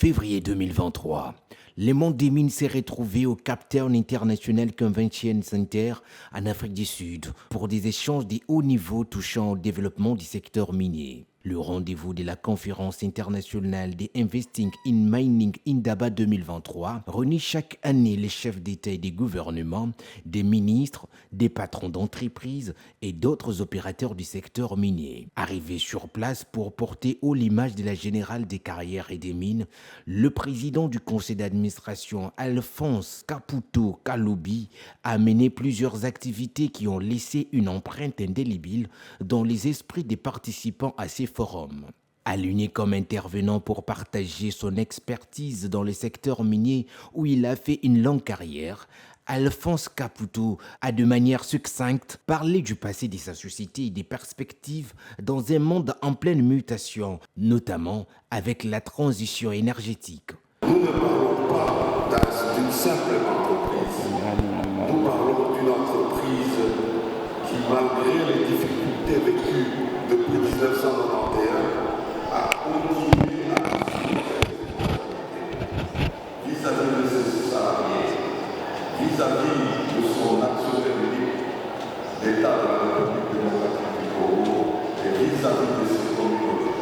Février 2023, le monde des mines s'est retrouvé au Cape Town International Convention Center en Afrique du Sud pour des échanges de haut niveau touchant au développement du secteur minier. Le rendez-vous de la conférence internationale des Investing in Mining Indaba 2023 réunit chaque année les chefs d'État et des gouvernements, des ministres, des patrons d'entreprises et d'autres opérateurs du secteur minier. Arrivé sur place pour porter haut l'image de la générale des carrières et des mines, le président du conseil d'administration, Alphonse Caputo Kaloubi, a mené plusieurs activités qui ont laissé une empreinte indélébile dans les esprits des participants à ces forums. Aligné comme intervenant pour partager son expertise dans le secteur minier où il a fait une longue carrière, Alphonse Caputo a de manière succincte parlé du passé de sa société et des perspectives dans un monde en pleine mutation, notamment avec la transition énergétique. Nous ne parlons pas d'une simple entreprise. Nous parlons d'une entreprise qui, malgré les difficultés vécues depuis 1991, a continué à assumer vis-à-vis de ses salariés, vis-à-vis de son actionnaire unique, l'État de la République démocratique du Congo, et vis-à-vis de ses communautés.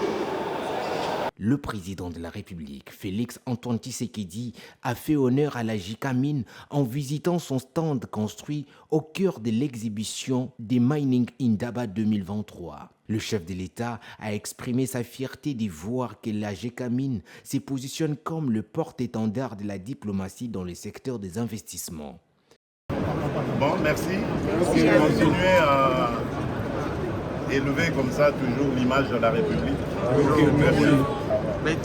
Le président de la République, Félix Antoine Tshisekedi, a fait honneur à la JCAMINE en visitant son stand construit au cœur de l'exhibition des Mining Indaba 2023. Le chef de l'État a exprimé sa fierté de voir que la JCAMINE se positionne comme le porte-étendard de la diplomatie dans le secteur des investissements. Bon, merci. Continuez à élever comme ça toujours l'image de la République.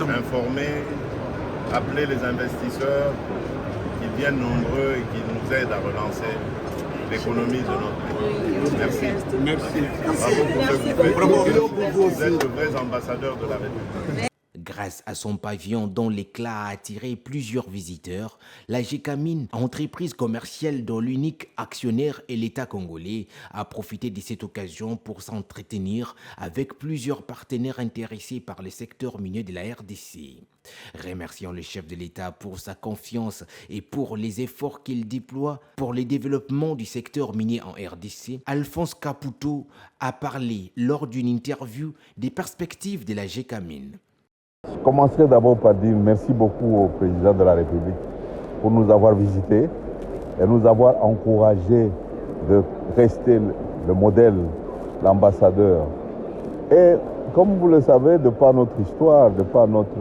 Informer, appeler les investisseurs qui viennent nombreux et qui nous aident à relancer l'économie de notre pays. Merci. Vous êtes de vrais ambassadeurs de la République. Grâce à son pavillon dont l'éclat a attiré plusieurs visiteurs, la JCAMINE, entreprise commerciale dont l'unique actionnaire est l'État congolais, a profité de cette occasion pour s'entretenir avec plusieurs partenaires intéressés par le secteur minier de la RDC. Remerciant le chef de l'État pour sa confiance et pour les efforts qu'il déploie pour le développement du secteur minier en RDC, Alphonse Caputo a parlé lors d'une interview des perspectives de la JCAMINE. Je commencerai d'abord par dire merci beaucoup au président de la République pour nous avoir visités et nous avoir encouragés de rester le modèle, l'ambassadeur. Et comme vous le savez, de par notre histoire, de par notre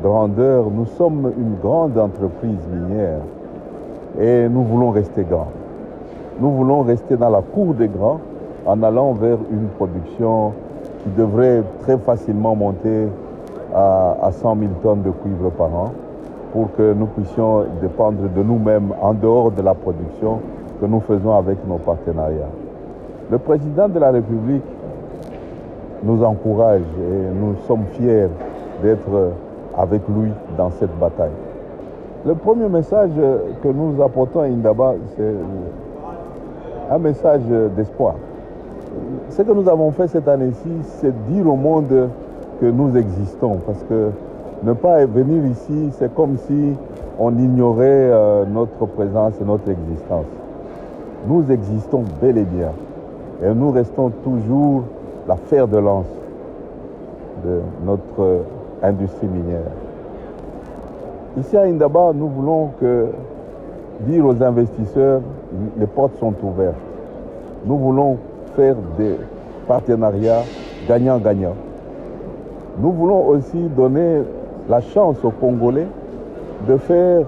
grandeur, nous sommes une grande entreprise minière et nous voulons rester grands. Nous voulons rester dans la cour des grands en allant vers une production qui devrait très facilement monter à 100 000 tonnes de cuivre par an pour que nous puissions dépendre de nous-mêmes en dehors de la production que nous faisons avec nos partenariats. Le président de la République nous encourage et nous sommes fiers d'être avec lui dans cette bataille. Le premier message que nous apportons à Indaba, c'est un message d'espoir. Ce que nous avons fait cette année-ci, c'est dire au monde que nous existons, parce que ne pas venir ici, c'est comme si on ignorait notre présence et notre existence. Nous existons bel et bien, et nous restons toujours la fer de lance de notre industrie minière. Ici à Indaba, nous voulons dire aux investisseurs, les portes sont ouvertes. Nous voulons faire des partenariats gagnant-gagnant. Nous voulons aussi donner la chance aux Congolais de faire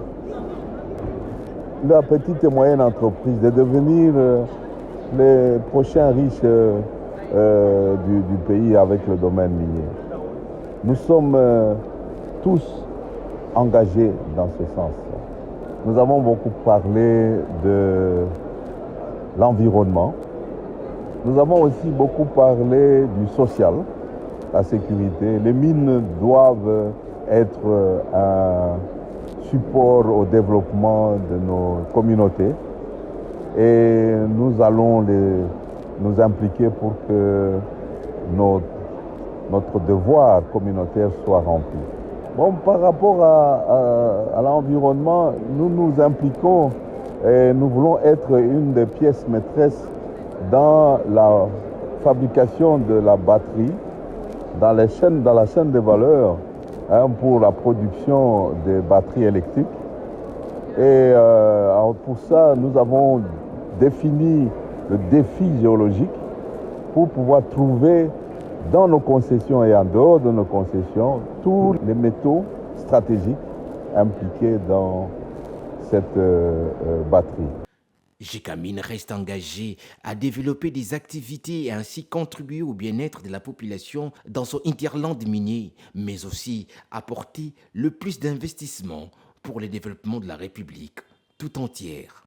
la petite et moyenne entreprise, de devenir les prochains riches du pays avec le domaine minier. Nous sommes tous engagés dans ce sens. Nous avons beaucoup parlé de l'environnement. Nous avons aussi beaucoup parlé du social. La sécurité. Les mines doivent être un support au développement de nos communautés et nous allons nous impliquer pour que notre devoir communautaire soit rempli. Bon, par rapport à l'environnement, nous nous impliquons et nous voulons être une des pièces maîtresses dans la fabrication de la batterie, dans la chaîne de valeur pour la production des batteries électriques. Et pour ça, nous avons défini le défi géologique pour pouvoir trouver dans nos concessions et en dehors de nos concessions tous les métaux stratégiques impliqués dans cette batterie. Gécamine reste engagé à développer des activités et ainsi contribuer au bien-être de la population dans son hinterland minier, mais aussi apporter le plus d'investissements pour le développement de la République tout entière.